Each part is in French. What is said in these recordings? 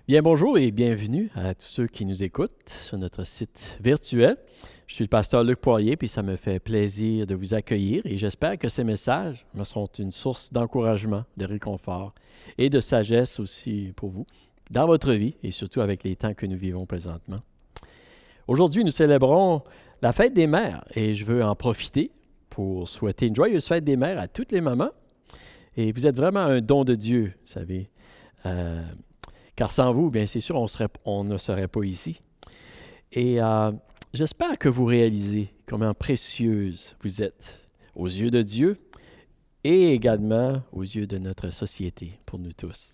Bien, bonjour et bienvenue à tous ceux qui nous écoutent sur notre site virtuel. Je suis le pasteur Luc Poirier, puis ça me fait plaisir de vous accueillir et j'espère que ces messages me sont une source d'encouragement, de réconfort et de sagesse aussi pour vous dans votre vie et surtout avec les temps que nous vivons présentement. Aujourd'hui, nous célébrons la fête des mères et je veux en profiter pour souhaiter une joyeuse fête des mères à toutes les mamans. Et vous êtes vraiment un don de Dieu, vous savez. Car sans vous, bien c'est sûr, on ne serait pas ici. Et j'espère que vous réalisez comment précieuse vous êtes aux yeux de Dieu et également aux yeux de notre société, pour nous tous.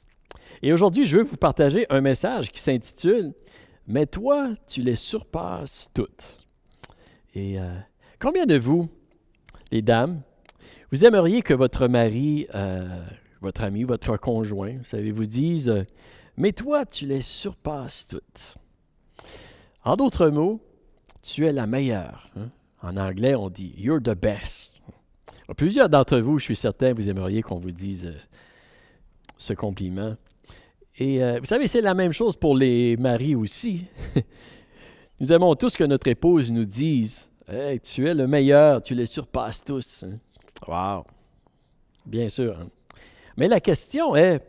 Et aujourd'hui, je veux vous partager un message qui s'intitule « Mais toi, tu les surpasses toutes ». Et combien de vous, les dames, vous aimeriez que votre mari, votre ami, votre conjoint, vous savez, vous dise mais toi, tu les surpasses toutes. En d'autres mots, tu es la meilleure. Hein? En anglais, on dit « you're the best ». Plusieurs d'entre vous, je suis certain, vous aimeriez qu'on vous dise ce compliment. Et vous savez, c'est la même chose pour les maris aussi. Nous aimons tous que notre épouse nous dise « hey, tu es le meilleur, tu les surpasses tous. Hein? » Wow! Bien sûr. Hein? Mais la question est,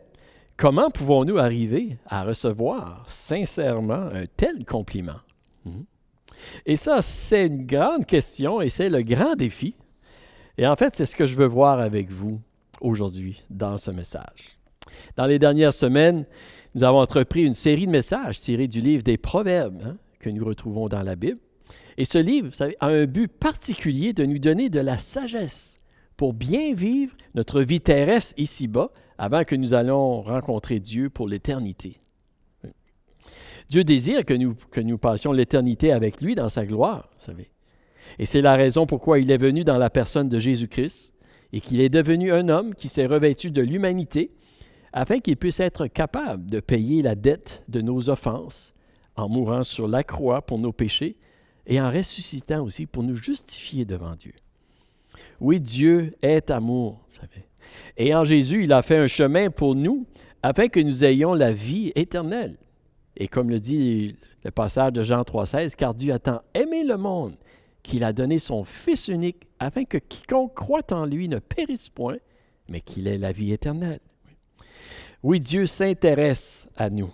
comment pouvons-nous arriver à recevoir sincèrement un tel compliment? Et ça, c'est une grande question et c'est le grand défi. Et en fait, c'est ce que je veux voir avec vous aujourd'hui dans ce message. Dans les dernières semaines, nous avons entrepris une série de messages tirés du livre des Proverbes que nous retrouvons dans la Bible. Et ce livre, vous savez, a un but particulier de nous donner de la sagesse pour bien vivre notre vie terrestre ici-bas avant que nous allons rencontrer Dieu pour l'éternité. Dieu désire que nous passions l'éternité avec lui dans sa gloire, vous savez. Et c'est la raison pourquoi il est venu dans la personne de Jésus-Christ et qu'il est devenu un homme qui s'est revêtu de l'humanité afin qu'il puisse être capable de payer la dette de nos offenses en mourant sur la croix pour nos péchés et en ressuscitant aussi pour nous justifier devant Dieu. Oui, Dieu est amour, vous savez. Et en Jésus, il a fait un chemin pour nous afin que nous ayons la vie éternelle. Et comme le dit le passage de Jean 3,16, « Car Dieu a tant aimé le monde qu'il a donné son Fils unique afin que quiconque croit en lui ne périsse point, mais qu'il ait la vie éternelle. » Oui, Dieu s'intéresse à nous.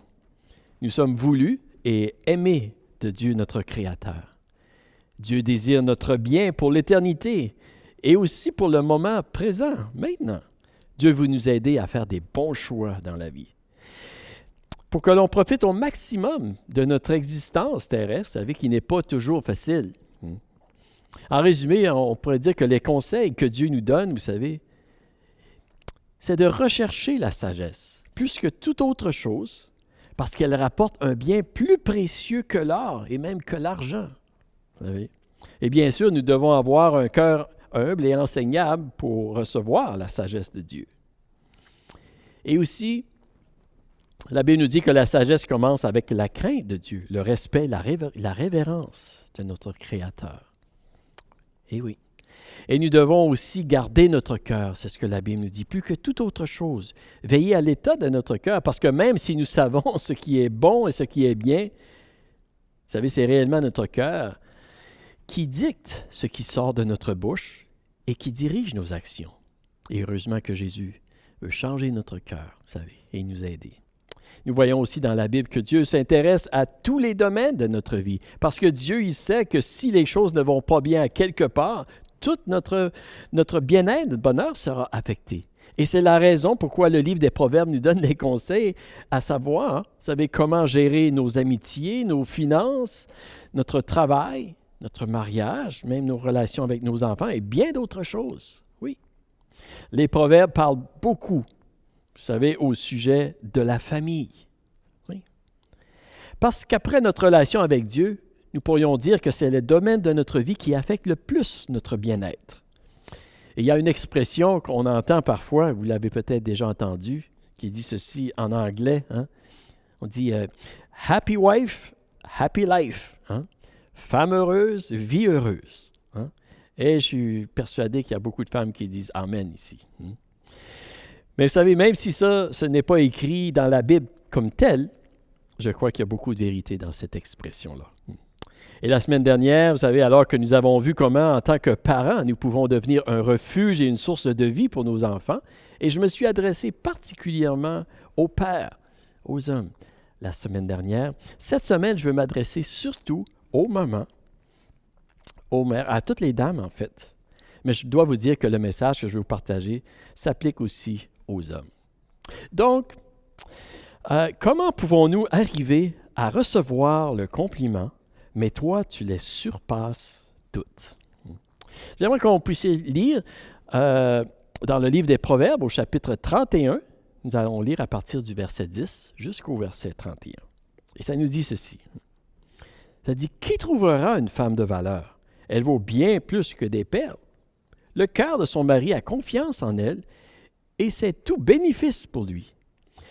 Nous sommes voulus et aimés de Dieu notre Créateur. Dieu désire notre bien pour l'éternité et aussi pour le moment présent, maintenant. Dieu veut nous aider à faire des bons choix dans la vie. Pour que l'on profite au maximum de notre existence terrestre, vous savez, qui n'est pas toujours facile. En résumé, on pourrait dire que les conseils que Dieu nous donne, vous savez, c'est de rechercher la sagesse, plus que toute autre chose, parce qu'elle rapporte un bien plus précieux que l'or et même que l'argent. Vous savez. Et bien sûr, nous devons avoir un cœur humble et enseignable pour recevoir la sagesse de Dieu. Et aussi, la Bible nous dit que la sagesse commence avec la crainte de Dieu, le respect, la révérence de notre Créateur. Et oui. Et nous devons aussi garder notre cœur, c'est ce que la Bible nous dit, plus que toute autre chose. Veiller à l'état de notre cœur, parce que même si nous savons ce qui est bon et ce qui est bien, vous savez, c'est réellement notre cœur qui dicte ce qui sort de notre bouche et qui dirige nos actions. Et heureusement que Jésus veut changer notre cœur, vous savez, et nous aider. Nous voyons aussi dans la Bible que Dieu s'intéresse à tous les domaines de notre vie, parce que Dieu, il sait que si les choses ne vont pas bien à quelque part, tout notre bien-être, notre bonheur sera affecté. Et c'est la raison pourquoi le livre des Proverbes nous donne des conseils, à savoir, vous savez, comment gérer nos amitiés, nos finances, notre travail, notre mariage, même nos relations avec nos enfants et bien d'autres choses. Oui. Les Proverbes parlent beaucoup, vous savez, au sujet de la famille. Oui. Parce qu'après notre relation avec Dieu, nous pourrions dire que c'est le domaine de notre vie qui affecte le plus notre bien-être. Et il y a une expression qu'on entend parfois, vous l'avez peut-être déjà entendue, qui dit ceci en anglais. Hein? On dit « happy wife, happy life hein? ». Femme heureuse, vie heureuse. Hein? Et je suis persuadé qu'il y a beaucoup de femmes qui disent « Amen » ici. Mais vous savez, même si ça, ce n'est pas écrit dans la Bible comme tel, Je crois qu'il y a beaucoup de vérité dans cette expression-là. Et la semaine dernière, vous savez, alors que nous avons vu comment, en tant que parents, nous pouvons devenir un refuge et une source de vie pour nos enfants, et je me suis adressé particulièrement aux pères, aux hommes, la semaine dernière. Cette semaine, je veux m'adresser surtout aux mamans, aux mères, à toutes les dames, en fait. Mais je dois vous dire que le message que je vais vous partager s'applique aussi aux hommes. Donc, comment pouvons-nous arriver à recevoir le compliment, mais toi, tu les surpasses toutes? J'aimerais qu'on puisse lire dans le livre des Proverbes, au chapitre 31. Nous allons lire à partir du verset 10 jusqu'au verset 31. Et ça nous dit ceci. Ça dit, « Qui trouvera une femme de valeur? Elle vaut bien plus que des perles. Le cœur de son mari a confiance en elle, et c'est tout bénéfice pour lui.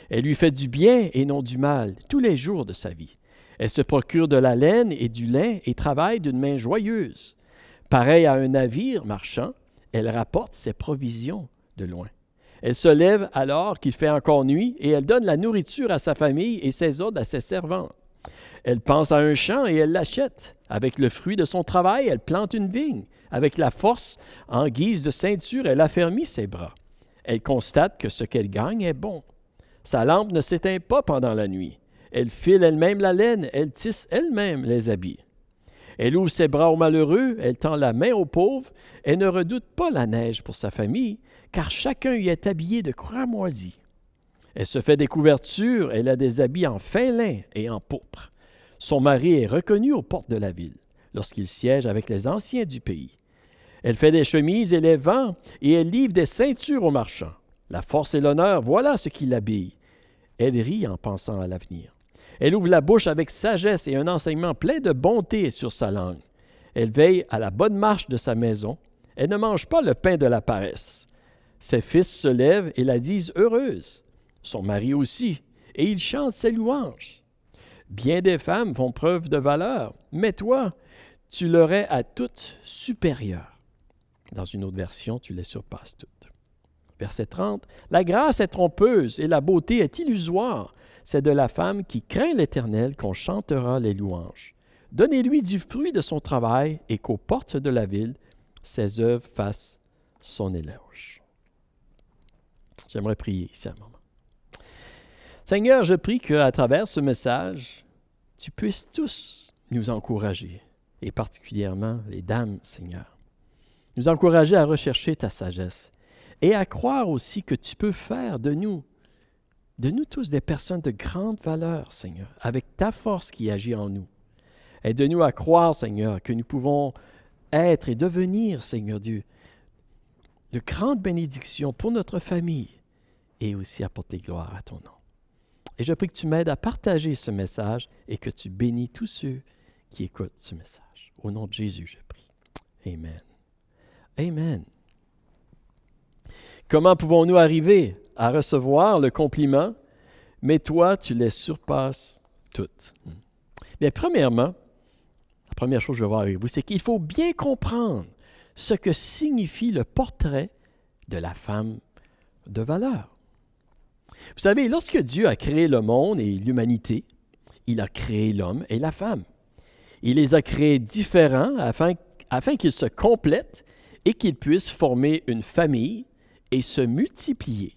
Elle lui fait du bien et non du mal tous les jours de sa vie. Elle se procure de la laine et du lin et travaille d'une main joyeuse. Pareil à un navire marchand, elle rapporte ses provisions de loin. Elle se lève alors qu'il fait encore nuit et elle donne la nourriture à sa famille et ses ordres à ses servantes. Elle pense à un champ et elle l'achète. Avec le fruit de son travail, elle plante une vigne. Avec la force, en guise de ceinture, elle affermit ses bras. Elle constate que ce qu'elle gagne est bon. Sa lampe ne s'éteint pas pendant la nuit. Elle file elle-même la laine, elle tisse elle-même les habits. Elle ouvre ses bras aux malheureux, elle tend la main aux pauvres, elle ne redoute pas la neige pour sa famille, car chacun y est habillé de cramoisi. Elle se fait des couvertures, elle a des habits en fin lin et en pourpre. Son mari est reconnu aux portes de la ville, lorsqu'il siège avec les anciens du pays. Elle fait des chemises et les vend, et elle livre des ceintures aux marchands. La force et l'honneur, voilà ce qui l'habille. Elle rit en pensant à l'avenir. Elle ouvre la bouche avec sagesse et un enseignement plein de bonté sur sa langue. Elle veille à la bonne marche de sa maison. Elle ne mange pas le pain de la paresse. Ses fils se lèvent et la disent heureuse. Son mari aussi, et il chante ses louanges. Bien des femmes font preuve de valeur, mais toi, tu leur es à toutes supérieure. Dans une autre version, tu les surpasses toutes. Verset 30, « La grâce est trompeuse et la beauté est illusoire. C'est de la femme qui craint l'Éternel qu'on chantera les louanges. Donnez-lui du fruit de son travail et qu'aux portes de la ville, ses œuvres fassent son éloge. » J'aimerais prier ici un moment. Seigneur, je prie qu'à travers ce message, tu puisses tous nous encourager, et particulièrement les dames, Seigneur. Nous encourager à rechercher ta sagesse et à croire aussi que tu peux faire de nous tous des personnes de grande valeur, Seigneur, avec ta force qui agit en nous. Aide-nous à croire, Seigneur, que nous pouvons être et devenir, Seigneur Dieu, de grandes bénédictions pour notre famille et aussi apporter gloire à ton nom. Et je prie que tu m'aides à partager ce message et que tu bénis tous ceux qui écoutent ce message. Au nom de Jésus, je prie. Amen. Amen. Comment pouvons-nous arriver à recevoir le compliment, mais toi, tu les surpasses toutes? Bien, premièrement, la première chose que je vais voir avec vous, c'est qu'il faut bien comprendre ce que signifie le portrait de la femme de valeur. Vous savez, lorsque Dieu a créé le monde et l'humanité, il a créé l'homme et la femme. Il les a créés différents afin qu'ils se complètent et qu'ils puissent former une famille et se multiplier.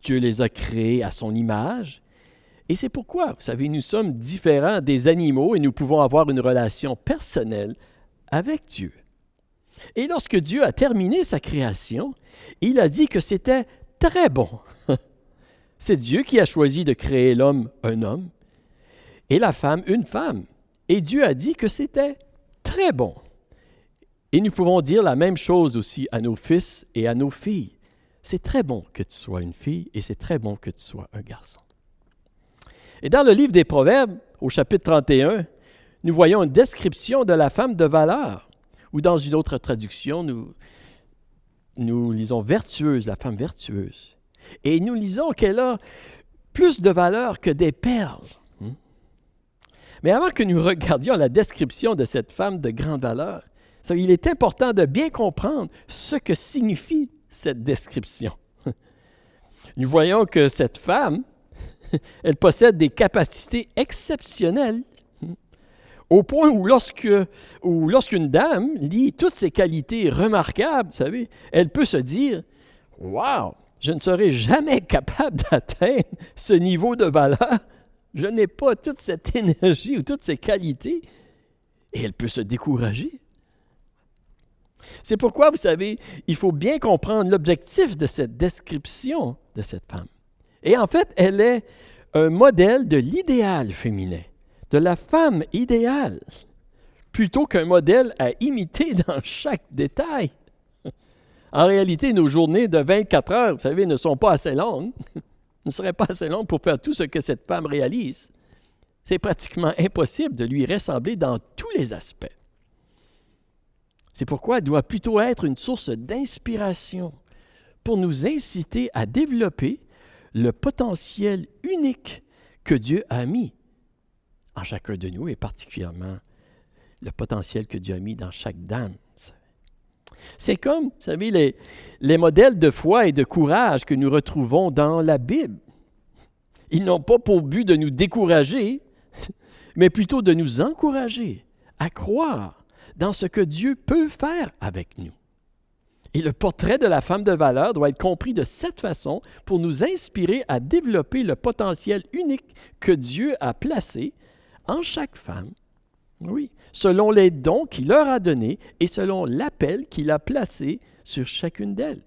Dieu les a créés à son image et c'est pourquoi, vous savez, nous sommes différents des animaux et nous pouvons avoir une relation personnelle avec Dieu. Et lorsque Dieu a terminé sa création, il a dit que c'était très bon. C'est Dieu qui a choisi de créer l'homme un homme et la femme une femme. Et Dieu a dit que c'était très bon. Et nous pouvons dire la même chose aussi à nos fils et à nos filles. C'est très bon que tu sois une fille et c'est très bon que tu sois un garçon. Et dans le livre des Proverbes, au chapitre 31, nous voyons une description de la femme de valeur. Ou dans une autre traduction, nous lisons vertueuse, la femme vertueuse. Et nous lisons qu'elle a plus de valeur que des perles. Mais avant que nous regardions la description de cette femme de grande valeur, il est important de bien comprendre ce que signifie cette description. Nous voyons que cette femme Elle possède des capacités exceptionnelles, au point où lorsqu'une dame lit toutes ses qualités remarquables, vous savez, elle peut se dire « Wow, je ne serai jamais capable d'atteindre ce niveau de valeur. Je n'ai pas toute cette énergie ou toutes ces qualités. » Et elle peut se décourager. C'est pourquoi, vous savez, il faut bien comprendre l'objectif de cette description de cette femme. Et en fait, elle est un modèle de l'idéal féminin, de la femme idéale, plutôt qu'un modèle à imiter dans chaque détail. En réalité, nos journées de 24 heures, vous savez, ne sont pas assez longues, ne seraient pas assez longues pour faire tout ce que cette femme réalise. C'est pratiquement impossible de lui ressembler dans tous les aspects. C'est pourquoi elle doit plutôt être une source d'inspiration pour nous inciter à développer le potentiel unique que Dieu a mis en chacun de nous et particulièrement le potentiel que Dieu a mis dans chaque dame. C'est comme, vous savez, les modèles de foi et de courage que nous retrouvons dans la Bible. Ils n'ont pas pour but de nous décourager, mais plutôt de nous encourager à croire dans ce que Dieu peut faire avec nous. Et le portrait de la femme de valeur doit être compris de cette façon pour nous inspirer à développer le potentiel unique que Dieu a placé en chaque femme, oui, selon les dons qu'il leur a donnés et selon l'appel qu'il a placé sur chacune d'elles.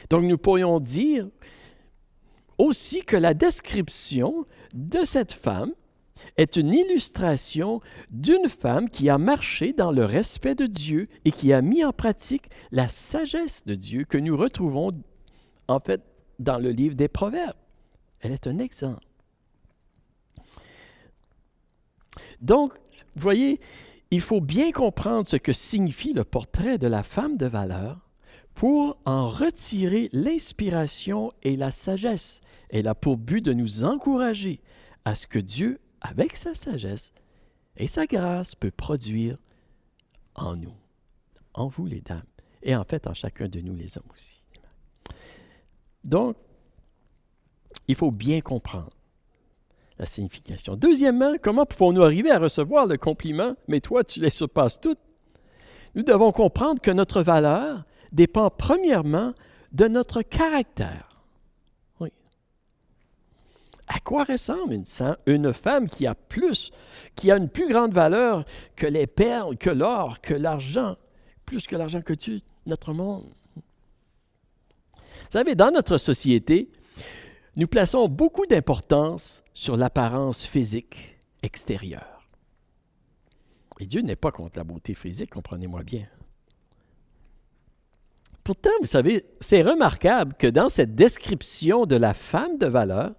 Donc nous pourrions dire aussi que la description de cette femme est une illustration d'une femme qui a marché dans le respect de Dieu et qui a mis en pratique la sagesse de Dieu que nous retrouvons en fait dans le livre des Proverbes. Elle est un exemple. Donc, vous voyez, il faut bien comprendre ce que signifie le portrait de la femme de valeur pour en retirer l'inspiration et la sagesse. Elle a pour but de nous encourager à ce que Dieu, avec sa sagesse et sa grâce, peut produire en nous, en vous les dames, et en fait en chacun de nous les hommes aussi. Donc, il faut bien comprendre la signification. Deuxièmement, comment pouvons-nous arriver à recevoir le compliment « mais toi, tu les surpasses toutes » ? Nous devons comprendre que notre valeur dépend premièrement de notre caractère. Oui. À quoi ressemble une femme qui a une plus grande valeur que les perles, que l'or, que l'argent, plus que l'argent que notre monde? Vous savez, dans notre société, nous plaçons beaucoup d'importance sur l'apparence physique extérieure. Et Dieu n'est pas contre la beauté physique, comprenez-moi bien. Pourtant, vous savez, c'est remarquable que dans cette description de la femme de valeur,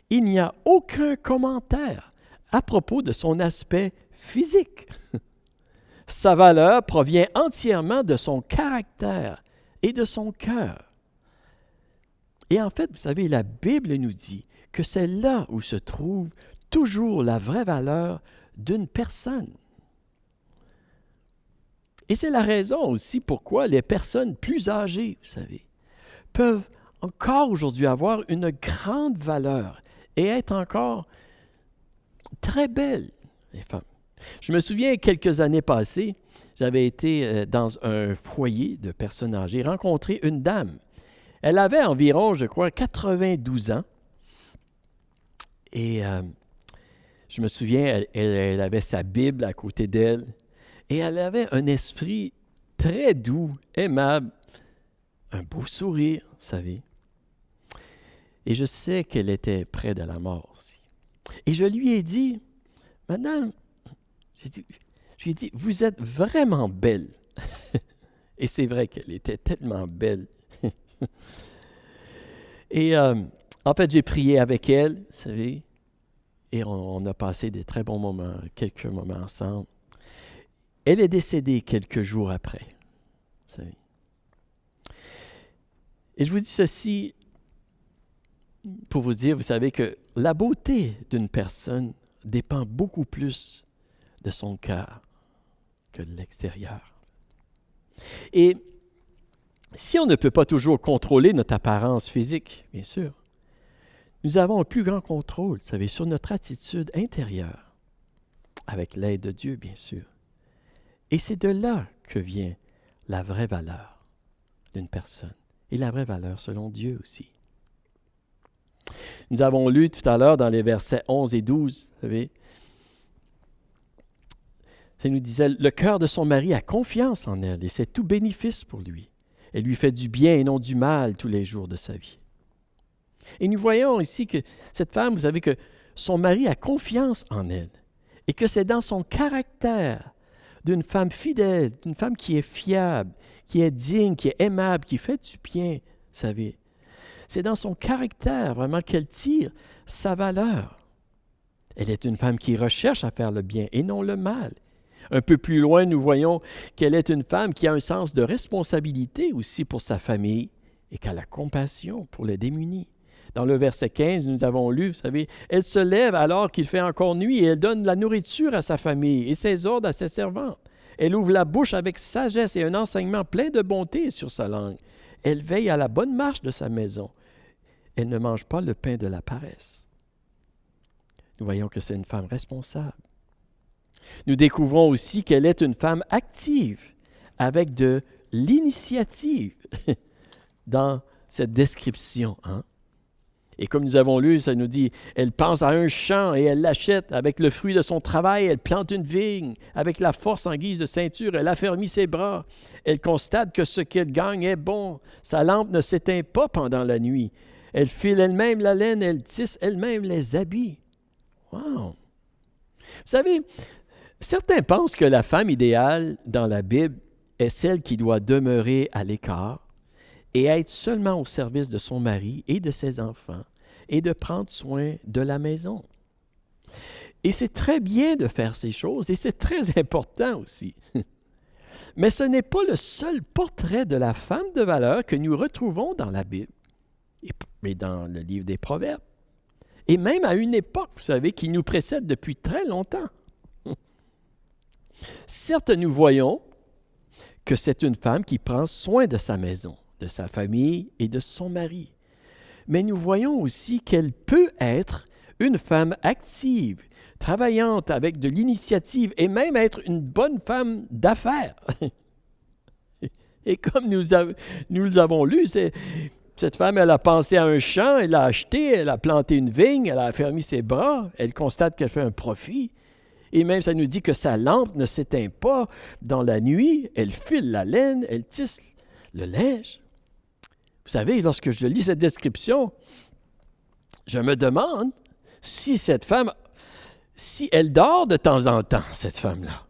il n'y a aucun commentaire à propos de son aspect physique. Sa valeur provient entièrement de son caractère et de son cœur. Et en fait, vous savez, la Bible nous dit que c'est là où se trouve toujours la vraie valeur d'une personne. Et c'est la raison aussi pourquoi les personnes plus âgées, vous savez, peuvent encore aujourd'hui avoir une grande valeur et être encore très belles, les femmes. Je me souviens, quelques années passées, j'avais été dans un foyer de personnes âgées, rencontré une dame. Elle avait environ, je crois, 92 ans. Et je me souviens, elle avait sa Bible à côté d'elle. Et elle avait un esprit très doux, aimable, un beau sourire, vous savez. Et je sais qu'elle était près de la mort aussi. Et je lui ai dit, « Madame, je lui ai dit, vous êtes vraiment belle. » Et c'est vrai qu'elle était tellement belle. Et en fait, j'ai prié avec elle, vous savez, et on a passé des très bons moments, quelques moments ensemble. Elle est décédée quelques jours après, vous savez. Et je vous dis ceci pour vous dire, vous savez, que la beauté d'une personne dépend beaucoup plus de son cœur que de l'extérieur. Et si on ne peut pas toujours contrôler notre apparence physique, bien sûr, nous avons un plus grand contrôle, vous savez, sur notre attitude intérieure, avec l'aide de Dieu, bien sûr. Et c'est de là que vient la vraie valeur d'une personne, et la vraie valeur selon Dieu aussi. Nous avons lu tout à l'heure dans les versets 11 et 12, vous savez, ça nous disait, le cœur de son mari a confiance en elle, et c'est tout bénéfice pour lui. Elle lui fait du bien et non du mal tous les jours de sa vie. Et nous voyons ici que cette femme, vous savez que son mari a confiance en elle et que c'est dans son caractère d'une femme fidèle, d'une femme qui est fiable, qui est digne, qui est aimable, qui fait du bien, vous savez. C'est dans son caractère vraiment qu'elle tire sa valeur. Elle est une femme qui recherche à faire le bien et non le mal. Un peu plus loin, nous voyons qu'elle est une femme qui a un sens de responsabilité aussi pour sa famille et qu'elle a compassion pour les démunis. Dans le verset 15, nous avons lu, vous savez, « Elle se lève alors qu'il fait encore nuit et elle donne la nourriture à sa famille et ses ordres à ses servantes. Elle ouvre la bouche avec sagesse et un enseignement plein de bonté sur sa langue. Elle veille à la bonne marche de sa maison. Elle ne mange pas le pain de la paresse. » Nous voyons que c'est une femme responsable. Nous découvrons aussi qu'elle est une femme active, avec de l'initiative dans cette description. Et comme nous avons lu, ça nous dit, elle pense à un champ et elle l'achète. Avec le fruit de son travail, elle plante une vigne. Avec la force en guise de ceinture, elle affermit ses bras. Elle constate que ce qu'elle gagne est bon. Sa lampe ne s'éteint pas pendant la nuit. Elle file elle-même la laine, elle tisse elle-même les habits. Wow! Vous savez, certains pensent que la femme idéale dans la Bible est celle qui doit demeurer à l'écart et être seulement au service de son mari et de ses enfants et de prendre soin de la maison. Et c'est très bien de faire ces choses et c'est très important aussi. Mais ce n'est pas le seul portrait de la femme de valeur que nous retrouvons dans la Bible et dans le livre des Proverbes. Et même à une époque, vous savez, qui nous précède depuis très longtemps. Certes, nous voyons que c'est une femme qui prend soin de sa maison, de sa famille et de son mari. Mais nous voyons aussi qu'elle peut être une femme active, travaillante avec de l'initiative et même être une bonne femme d'affaires. Et comme nous avons lu, cette femme, elle a pensé à un champ, elle l'a acheté, elle a planté une vigne, elle a affermi ses bras, elle constate qu'elle fait un profit. Et même, ça nous dit que sa lampe ne s'éteint pas dans la nuit, elle file la laine, elle tisse le linge. Vous savez, lorsque je lis cette description, je me demande si cette femme, si elle dort de temps en temps, cette femme-là.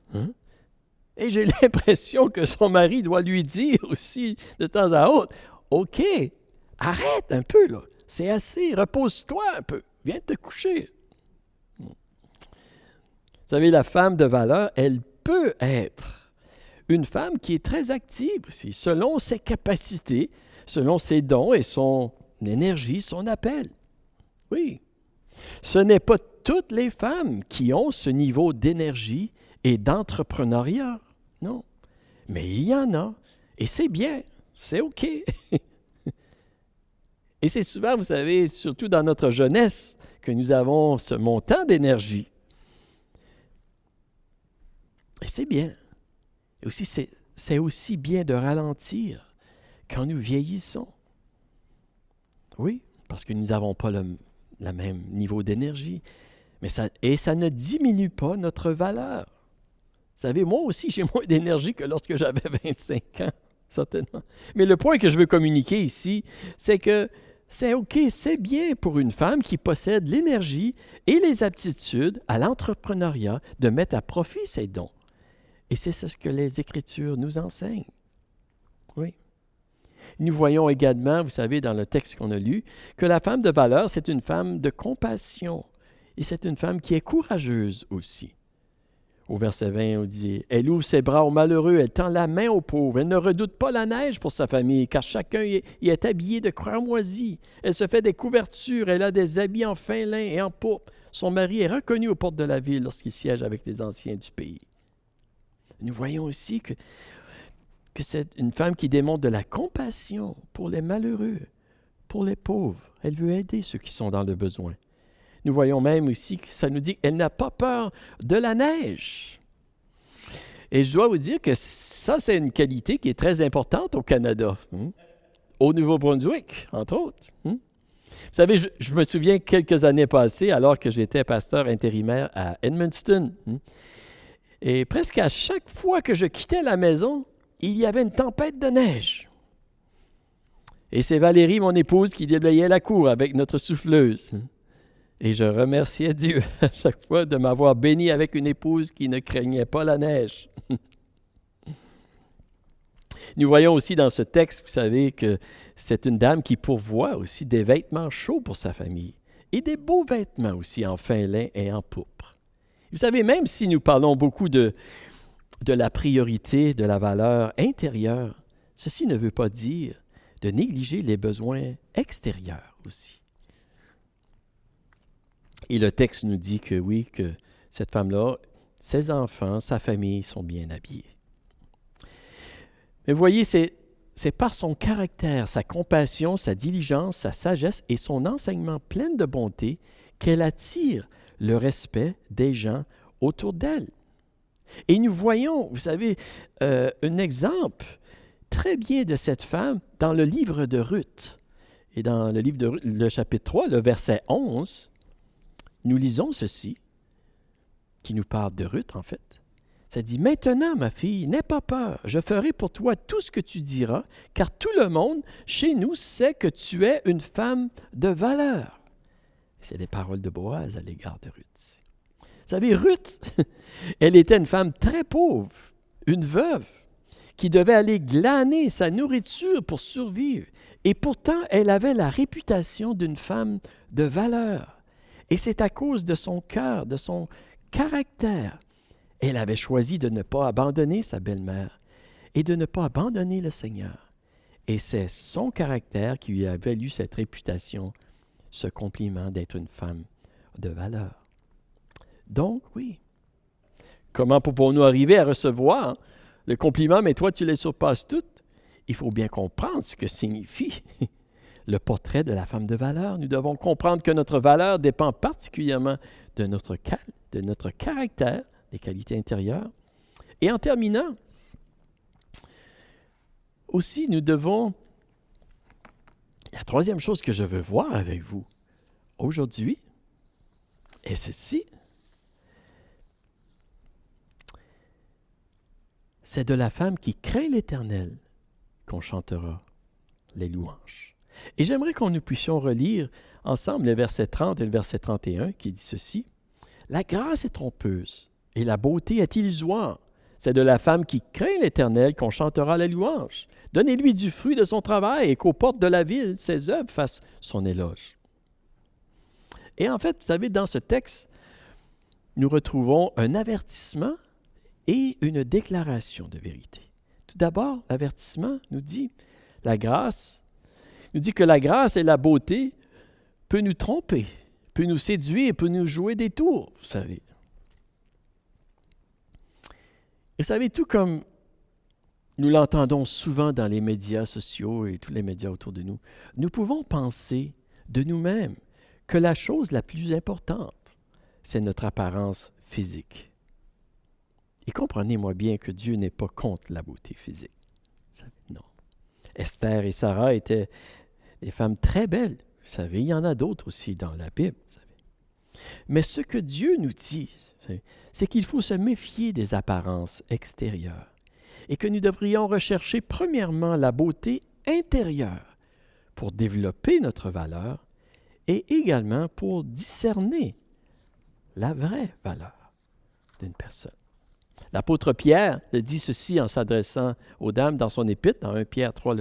Et j'ai l'impression que son mari doit lui dire aussi de temps à autre, « OK, arrête un peu, là. C'est assez, repose-toi un peu, viens te coucher. » Vous savez, la femme de valeur, elle peut être une femme qui est très active aussi, selon ses capacités, selon ses dons et son énergie, son appel. Oui. Ce n'est pas toutes les femmes qui ont ce niveau d'énergie et d'entrepreneuriat, non. Mais il y en a, et c'est bien, c'est OK. Et c'est souvent, vous savez, surtout dans notre jeunesse, que nous avons ce montant d'énergie. Et c'est bien. Et aussi, c'est aussi bien de ralentir quand nous vieillissons. Oui, parce que nous n'avons pas le même niveau d'énergie. Mais ça ne diminue pas notre valeur. Vous savez, moi aussi, j'ai moins d'énergie que lorsque j'avais 25 ans, certainement. Mais le point que je veux communiquer ici, c'est que c'est OK, c'est bien pour une femme qui possède l'énergie et les aptitudes à l'entrepreneuriat de mettre à profit ses dons. Et c'est ce que les Écritures nous enseignent. Oui. Nous voyons également, vous savez, dans le texte qu'on a lu, que la femme de valeur, c'est une femme de compassion. Et c'est une femme qui est courageuse aussi. Au verset 20, on dit, « Elle ouvre ses bras aux malheureux, elle tend la main aux pauvres. Elle ne redoute pas la neige pour sa famille, car chacun y est habillé de cramoisi. Elle se fait des couvertures, elle a des habits en fin lin et en pourpre. Son mari est reconnu aux portes de la ville lorsqu'il siège avec les anciens du pays. » Nous voyons aussi que c'est une femme qui démontre de la compassion pour les malheureux, pour les pauvres. Elle veut aider ceux qui sont dans le besoin. Nous voyons même aussi que ça nous dit qu'elle n'a pas peur de la neige. Et je dois vous dire que ça, c'est une qualité qui est très importante au Canada, au Nouveau-Brunswick, entre autres. Vous savez, je me souviens quelques années passées, alors que j'étais pasteur intérimaire à Edmundston, et presque à chaque fois que je quittais la maison, il y avait une tempête de neige. Et c'est Valérie, mon épouse, qui déblayait la cour avec notre souffleuse. Et je remerciais Dieu à chaque fois de m'avoir béni avec une épouse qui ne craignait pas la neige. Nous voyons aussi dans ce texte, vous savez, que c'est une dame qui pourvoit aussi des vêtements chauds pour sa famille et des beaux vêtements aussi en fin lin et en pourpre. Vous savez, même si nous parlons beaucoup de la priorité, de la valeur intérieure, ceci ne veut pas dire de négliger les besoins extérieurs aussi. Et le texte nous dit que oui, que cette femme-là, ses enfants, sa famille sont bien habillés. Mais vous voyez, c'est par son caractère, sa compassion, sa diligence, sa sagesse et son enseignement plein de bonté qu'elle attire le respect des gens autour d'elle. Et nous voyons, vous savez, un exemple très bien de cette femme dans le livre de Ruth. Et dans le livre de Ruth, le chapitre 3, le verset 11, nous lisons ceci, qui nous parle de Ruth en fait. Ça dit, « Maintenant, ma fille, n'aie pas peur, je ferai pour toi tout ce que tu diras, car tout le monde chez nous sait que tu es une femme de valeur. » C'est les paroles de Boaz à l'égard de Ruth. Vous savez, Ruth, elle était une femme très pauvre, une veuve, qui devait aller glaner sa nourriture pour survivre. Et pourtant, elle avait la réputation d'une femme de valeur. Et c'est à cause de son cœur, de son caractère. Elle avait choisi de ne pas abandonner sa belle-mère et de ne pas abandonner le Seigneur. Et c'est son caractère qui lui a valu cette réputation, ce compliment d'être une femme de valeur. Donc, oui. Comment pouvons-nous arriver à recevoir le compliment, mais toi, tu les surpasses toutes? Il faut bien comprendre ce que signifie le portrait de la femme de valeur. Nous devons comprendre que notre valeur dépend particulièrement de notre caractère, des qualités intérieures. Et en terminant, aussi, nous devons... La troisième chose que je veux voir avec vous aujourd'hui est ceci. C'est de la femme qui craint l'Éternel qu'on chantera les louanges. Et j'aimerais qu'on nous puissions relire ensemble le verset 30 et le verset 31 qui dit ceci. « La grâce est trompeuse et la beauté est illusoire. C'est de la femme qui craint l'Éternel qu'on chantera les louanges. Donnez-lui du fruit de son travail et qu'aux portes de la ville, ses œuvres fassent son éloge. » Et en fait, vous savez, dans ce texte, nous retrouvons un avertissement et une déclaration de vérité. Tout d'abord, l'avertissement nous dit que la grâce et la beauté peut nous tromper, peut nous séduire, peut nous jouer des tours, vous savez. Et vous savez, tout comme nous l'entendons souvent dans les médias sociaux et tous les médias autour de nous, nous pouvons penser de nous-mêmes que la chose la plus importante, c'est notre apparence physique. Et comprenez-moi bien que Dieu n'est pas contre la beauté physique. Non. Esther et Sarah étaient des femmes très belles. Vous savez, il y en a d'autres aussi dans la Bible. Vous savez. Mais ce que Dieu nous dit, c'est qu'il faut se méfier des apparences extérieures et que nous devrions rechercher premièrement la beauté intérieure pour développer notre valeur et également pour discerner la vraie valeur d'une personne. L'apôtre Pierre dit ceci en s'adressant aux dames dans son épître, dans 1 Pierre 3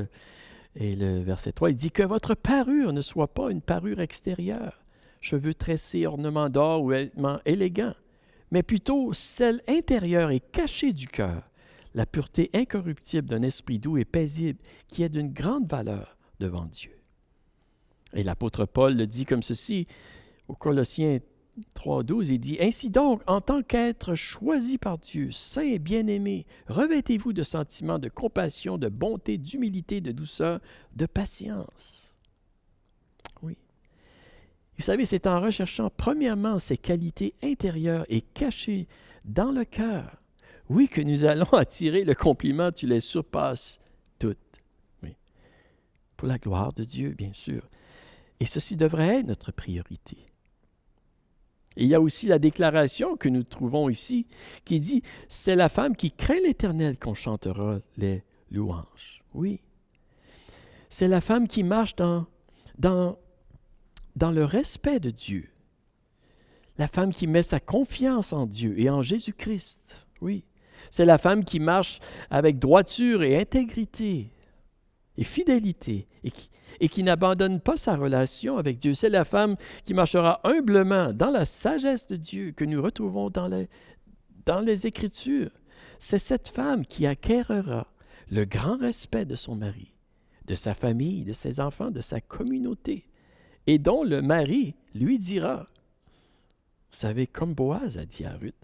et le verset 3, il dit que votre parure ne soit pas une parure extérieure, cheveux tressés, ornements d'or ou vêtements élégants, mais plutôt celle intérieure et cachée du cœur, la pureté incorruptible d'un esprit doux et paisible qui est d'une grande valeur devant Dieu. Et l'apôtre Paul le dit comme ceci, aux Colossiens 3,12, il dit « Ainsi donc, en tant qu'être choisi par Dieu, saint et bien-aimé, revêtez-vous de sentiments de compassion, de bonté, d'humilité, de douceur, de patience. » Vous savez, c'est en recherchant premièrement ces qualités intérieures et cachées dans le cœur, oui, que nous allons attirer le compliment, tu les surpasses toutes. Oui. Pour la gloire de Dieu, bien sûr. Et ceci devrait être notre priorité. Et il y a aussi la déclaration que nous trouvons ici qui dit « C'est la femme qui craint l'Éternel qu'on chantera les louanges. » Oui. C'est la femme qui marche dans le respect de Dieu. La femme qui met sa confiance en Dieu et en Jésus-Christ. Oui. C'est la femme qui marche avec droiture et intégrité et fidélité et qui n'abandonne pas sa relation avec Dieu. C'est la femme qui marchera humblement dans la sagesse de Dieu que nous retrouvons dans les Écritures. C'est cette femme qui acquérera le grand respect de son mari, de sa famille, de ses enfants, de sa communauté, et dont le mari lui dira, vous savez, comme Boaz a dit à Ruth,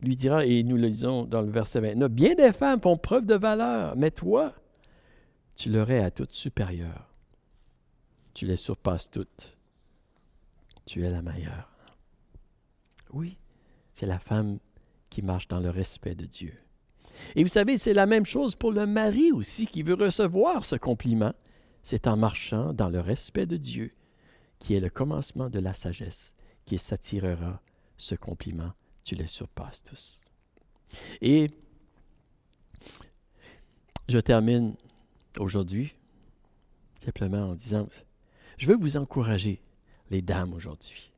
lui dira, et nous le lisons dans le verset 29, « Bien des femmes font preuve de valeur, mais toi, tu leur es à toutes supérieure. Tu les surpasses toutes. Tu es la meilleure. » Oui, c'est la femme qui marche dans le respect de Dieu. Et vous savez, c'est la même chose pour le mari aussi qui veut recevoir ce compliment. C'est en marchant dans le respect de Dieu qui est le commencement de la sagesse qui s'attirera ce compliment. Tu les surpasses tous. Et je termine aujourd'hui simplement en disant, je veux vous encourager, les dames, aujourd'hui.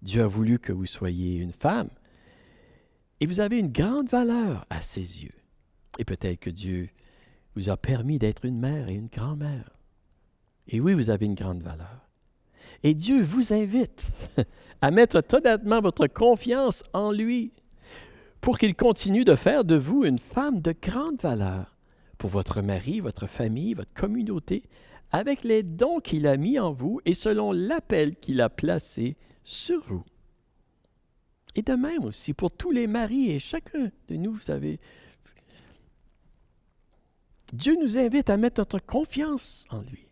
Dieu a voulu que vous soyez une femme et vous avez une grande valeur à ses yeux. Et peut-être que Dieu vous a permis d'être une mère et une grand-mère. Et oui, vous avez une grande valeur. Et Dieu vous invite à mettre totalement votre confiance en lui pour qu'il continue de faire de vous une femme de grande valeur pour votre mari, votre famille, votre communauté, avec les dons qu'il a mis en vous et selon l'appel qu'il a placé sur vous. Et de même aussi pour tous les maris et chacun de nous, vous savez, Dieu nous invite à mettre notre confiance en lui,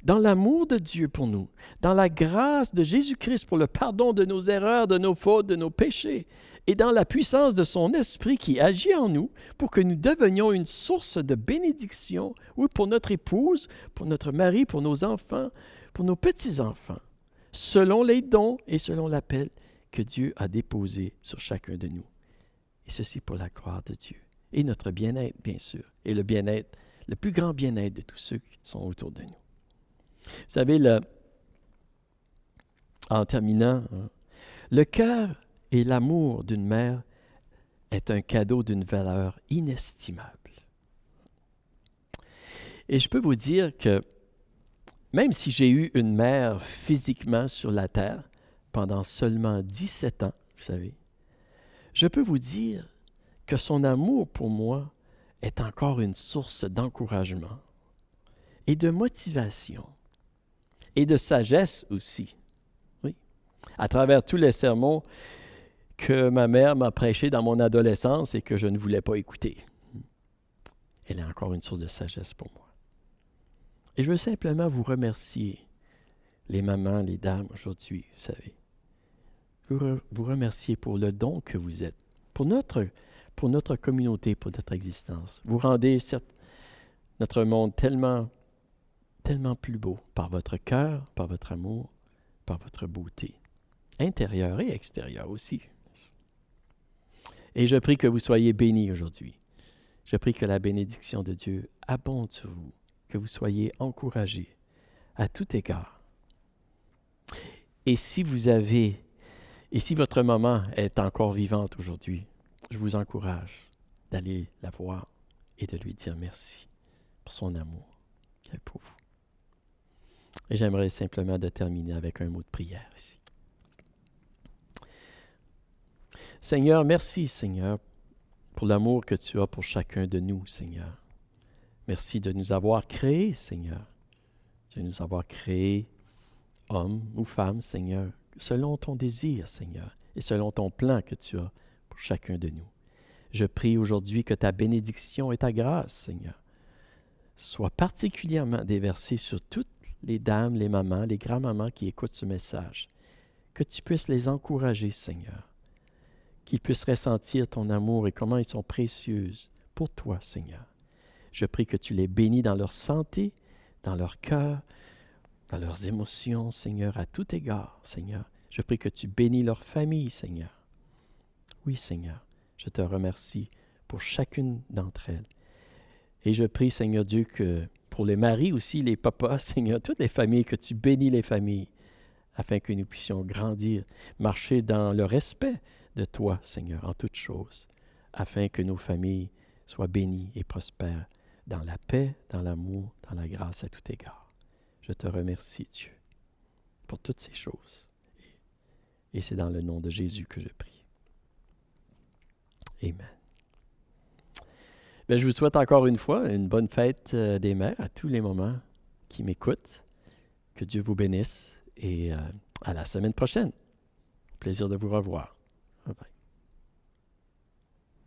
dans l'amour de Dieu pour nous, dans la grâce de Jésus-Christ pour le pardon de nos erreurs, de nos fautes, de nos péchés, et dans la puissance de son esprit qui agit en nous pour que nous devenions une source de bénédiction, oui, pour notre épouse, pour notre mari, pour nos enfants, pour nos petits-enfants, selon les dons et selon l'appel que Dieu a déposé sur chacun de nous. Et ceci pour la gloire de Dieu. Et notre bien-être, bien sûr, et le bien-être, le plus grand bien-être de tous ceux qui sont autour de nous. Vous savez, en terminant, le cœur et l'amour d'une mère est un cadeau d'une valeur inestimable. Et je peux vous dire que même si j'ai eu une mère physiquement sur la terre pendant seulement 17 ans, vous savez, je peux vous dire que son amour pour moi est encore une source d'encouragement et de motivation et de sagesse aussi. Oui. À travers tous les sermons que ma mère m'a prêchés dans mon adolescence et que je ne voulais pas écouter. Elle est encore une source de sagesse pour moi. Et je veux simplement vous remercier, les mamans, les dames, aujourd'hui, vous savez. Vous remercier pour le don que vous êtes, pour notre communauté, pour notre existence. Vous rendez notre monde tellement, tellement plus beau par votre cœur, par votre amour, par votre beauté, intérieure et extérieure aussi. Et je prie que vous soyez bénis aujourd'hui. Je prie que la bénédiction de Dieu abonde sur vous, que vous soyez encouragés à tout égard. Et si votre maman est encore vivante aujourd'hui, je vous encourage d'aller la voir et de lui dire merci pour son amour qu'elle a pour vous. Et j'aimerais simplement de terminer avec un mot de prière ici. Seigneur, merci Seigneur pour l'amour que tu as pour chacun de nous, Seigneur. Merci de nous avoir créés, Seigneur. De nous avoir créés, hommes ou femmes, Seigneur, selon ton désir, Seigneur, et selon ton plan que tu as pour chacun de nous. Je prie aujourd'hui que ta bénédiction et ta grâce, Seigneur, soient particulièrement déversées sur toutes les dames, les mamans, les grands-mamans qui écoutent ce message que tu puisses les encourager, Seigneur, qu'ils puissent ressentir ton amour et comment ils sont précieux pour toi, Seigneur. Je prie que tu les bénis dans leur santé, dans leur cœur, dans leurs émotions, Seigneur, à tout égard, Seigneur. Je prie que tu bénis leur famille, Seigneur. Oui, Seigneur, je te remercie pour chacune d'entre elles. Et je prie, Seigneur Dieu, que pour les maris aussi, les papas, Seigneur, toutes les familles, que tu bénis les familles, afin que nous puissions grandir, marcher dans le respect de toi, Seigneur, en toutes choses, afin que nos familles soient bénies et prospèrent dans la paix, dans l'amour, dans la grâce à tout égard. Je te remercie, Dieu, pour toutes ces choses. Et c'est dans le nom de Jésus que je prie. Amen. Bien, je vous souhaite encore une fois une bonne fête des mères à tous les moments qui m'écoutent. Que Dieu vous bénisse et à la semaine prochaine. Plaisir de vous revoir. Bye bye.